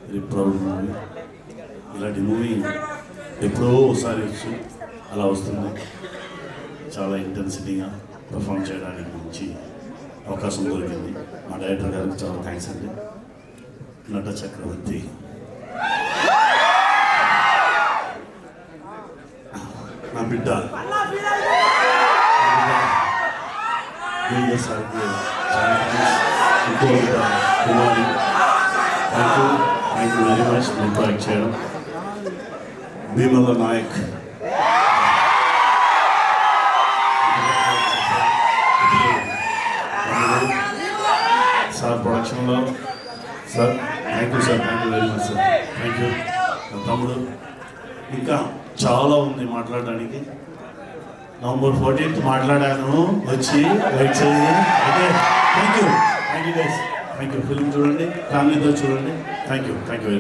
Very proud movie. ఇలాంటి movie ఎప్పుడో ఒకసారి వచ్చు, అలా వస్తుంది. చాలా ఇంటెన్సిటీగా పర్ఫామ్ చేయడానికి మంచి అవకాశం దొరికింది. మా డైరెక్టర్ గారికి చాలా థ్యాంక్స్ అండి. నట చక్రవర్తి నా బిడ్డ సార్కి చాలా థ్యాంక్స్. ఇంకో బిడ్డ కుమారి, థ్యాంక్ యూ వెరీ మచ్. మీకు యాక్ట్ చేయడం. భీమల నాయక్ సార్ ప్రొడక్షన్లో sir, thank you sir, thank you very much sir, thank you. తమ్ముడు ఇంకా చాలా ఉంది మాట్లాడడానికి. November 14th మాట్లాడాను, వచ్చి వెయిట్ చేయండి. Okay, thank you guys, thank you. Film చూడండి, ఫ్యామిలీతో చూడండి. Thank you very much.